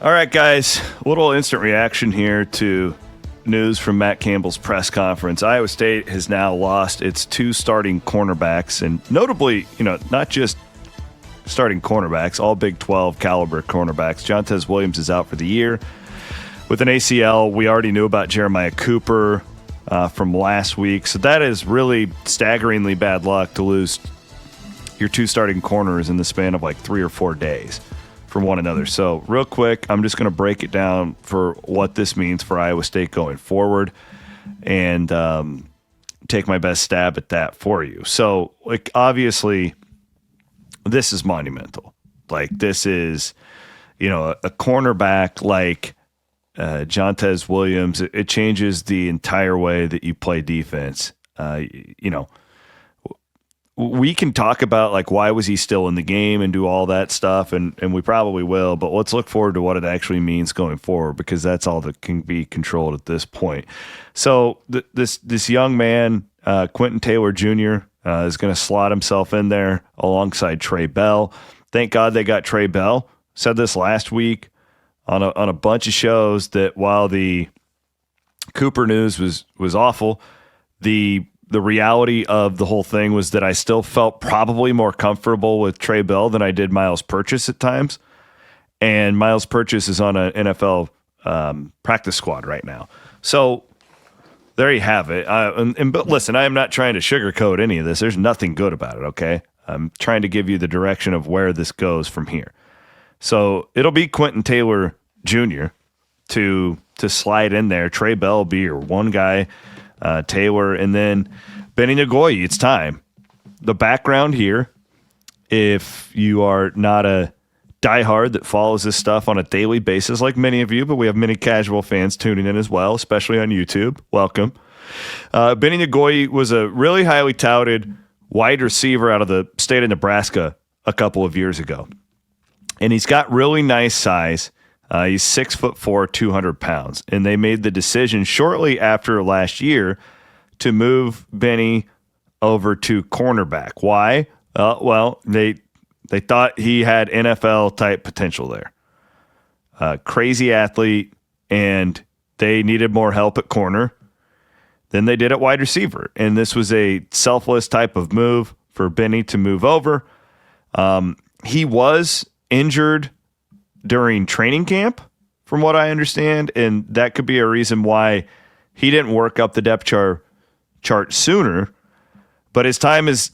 All right, guys, a little instant reaction here to news from Matt Campbell's press conference. Iowa State has now lost its two starting cornerbacks, and notably, not just starting cornerbacks, all Big 12 caliber cornerbacks. Jontez Williams is out for the year with an ACL. We already knew about Jeremiah Cooper from last week, so that is really staggeringly bad luck to lose your two starting corners in the span of like 3 or 4 days from one another. So real quick, I'm just going to break it down for what this means for Iowa State going forward and take my best stab at that for you. So, obviously, this is monumental. This is, a cornerback like Jontez Williams. It changes the entire way that you play defense. We can talk about why was he still in the game and do all that stuff, and we probably will, but let's look forward to what it actually means going forward, because that's all that can be controlled at this point. So this young man, Quentin Taylor Jr., is going to slot himself in there alongside Trey Bell. Thank God they got Trey Bell. Said this last week on a bunch of shows that while the Cooper news was awful, the reality of the whole thing was that I still felt probably more comfortable with Trey Bell than I did Miles Purchase at times. And Miles Purchase is on an NFL practice squad right now. So there you have it. But listen, I am not trying to sugarcoat any of this. There's nothing good about it, okay? I'm trying to give you the direction of where this goes from here. So it'll be Quentin Taylor Jr. to slide in there. Trey Bell will be your one guy. Taylor, and then Benny Nagoye. It's time. The background here, if you are not a diehard that follows this stuff on a daily basis like many of you, but we have many casual fans tuning in as well, especially on YouTube. Welcome. Benny Nagoye was a really highly touted wide receiver out of the state of Nebraska a couple of years ago. And he's got really nice size. He's 6'4", 200 pounds, and they made the decision shortly after last year to move Benny over to cornerback. Why? Well, they thought he had NFL type potential there. Crazy athlete, and they needed more help at corner than they did at wide receiver. And this was a selfless type of move for Benny to move over. He was injured during training camp, from what I understand, and that could be a reason why he didn't work up the depth chart sooner. But his time is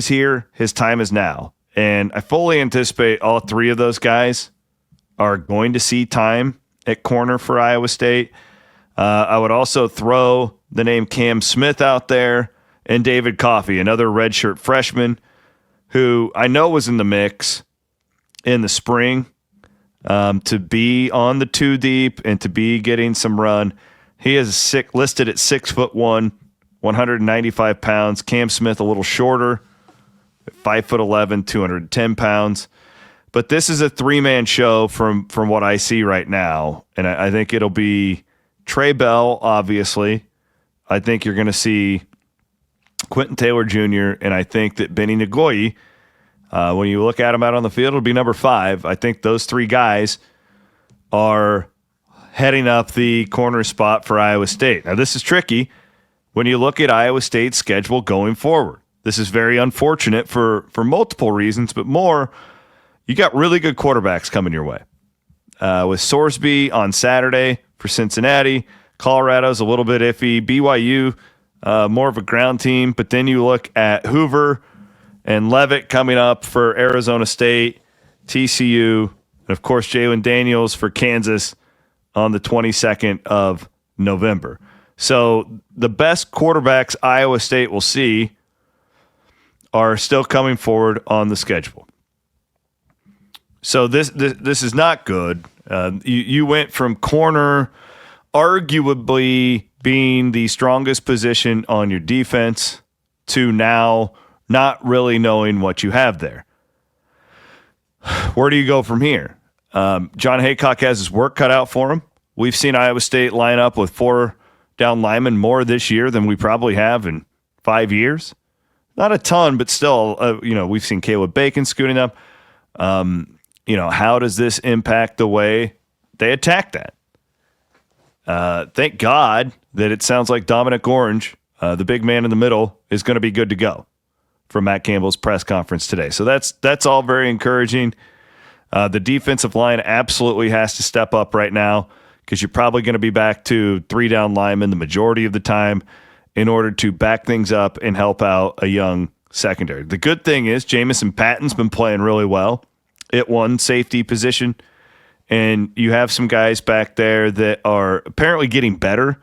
here. His time is now, and I fully anticipate all three of those guys are going to see time at corner for Iowa State. I would also throw the name Cam Smith out there and David Coffey, another redshirt freshman who I know was in the mix in the spring. To be on the 2 deep and to be getting some run. He is listed at 6'1", 195 pounds. Cam Smith a little shorter, 5'11", 210 pounds. But this is a three-man show from what I see right now, and I think it'll be Trey Bell, obviously. I think you're going to see Quentin Taylor Jr., and I think that Benny Nagoye, when you look at him out on the field, it'll be number 5. I think those three guys are heading up the corner spot for Iowa State. Now, this is tricky when you look at Iowa State's schedule going forward. This is very unfortunate for multiple reasons, but more, you got really good quarterbacks coming your way. With Sorsby on Saturday for Cincinnati, Colorado's a little bit iffy, BYU, more of a ground team, but then you look at Hoover and Levitt coming up for Arizona State, TCU, and of course Jalen Daniels for Kansas on the 22nd of November. So the best quarterbacks Iowa State will see are still coming forward on the schedule. So this is not good. You went from corner, arguably being the strongest position on your defense, to now not really knowing what you have there. Where do you go from here? John Haycock has his work cut out for him. We've seen Iowa State line up with 4 down linemen more this year than we probably have in 5 years. Not a ton, but still, we've seen Caleb Bacon scooting up. How does this impact the way they attacked that. Thank God that it sounds like Dominic Orange, the big man in the middle, is going to be good to go from Matt Campbell's press conference today. So that's all very encouraging. The defensive line absolutely has to step up right now because you're probably going to be back to 3 down linemen the majority of the time in order to back things up and help out a young secondary. The good thing is Jamison Patton's been playing really well at one safety position, and you have some guys back there that are apparently getting better.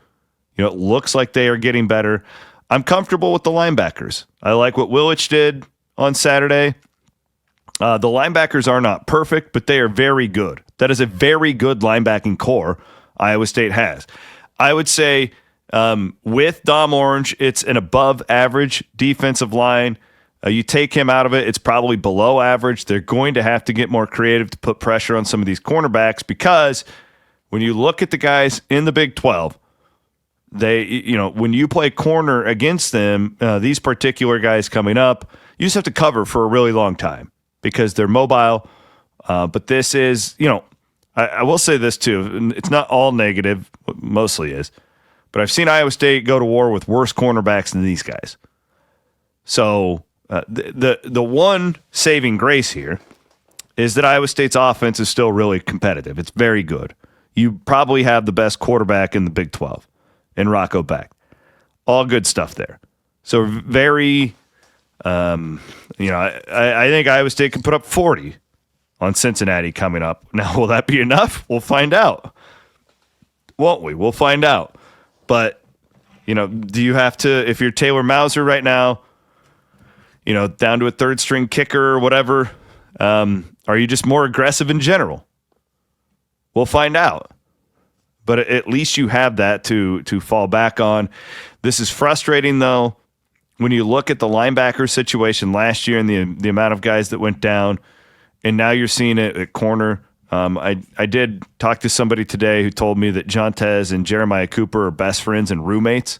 It looks like they are getting better. I'm comfortable with the linebackers. I like what Willich did on Saturday. The linebackers are not perfect, but they are very good. That is a very good linebacking core Iowa State has. I would say with Dom Orange, it's an above average defensive line. You take him out of it, it's probably below average. They're going to have to get more creative to put pressure on some of these cornerbacks because when you look at the guys in the Big 12, when you play corner against them, these particular guys coming up, you just have to cover for a really long time because they're mobile. But this is, I will say this too. It's not all negative, mostly is. But I've seen Iowa State go to war with worse cornerbacks than these guys. So the one saving grace here is that Iowa State's offense is still really competitive. It's very good. You probably have the best quarterback in the Big 12 in Rocco Beck. All good stuff there. So very, I think Iowa State can put up 40 on Cincinnati coming up. Now, will that be enough? We'll find out. Won't we? We'll find out. But, do you have to, if you're Taylor Mauser right now, down to a third string kicker or whatever, are you just more aggressive in general? We'll find out. But at least you have that to fall back on. This is frustrating, though, when you look at the linebacker situation last year and the amount of guys that went down, and now you're seeing it at corner. I did talk to somebody today who told me that Jontez and Jeremiah Cooper are best friends and roommates,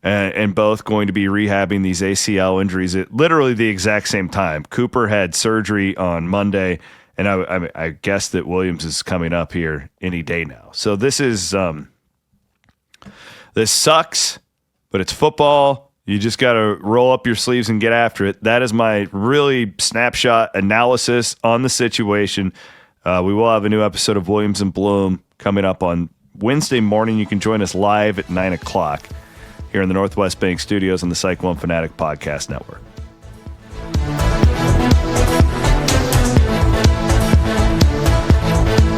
and both going to be rehabbing these ACL injuries at literally the exact same time. Cooper had surgery on Monday, and I guess that Williams is coming up here any day now. So this sucks, but it's football. You just got to roll up your sleeves and get after it. That is my really snapshot analysis on the situation. We will have a new episode of Williams and Bloom coming up on Wednesday morning. You can join us live at 9 o'clock here in the Northwest Bank Studios on the Cyclone Fanatic Podcast Network.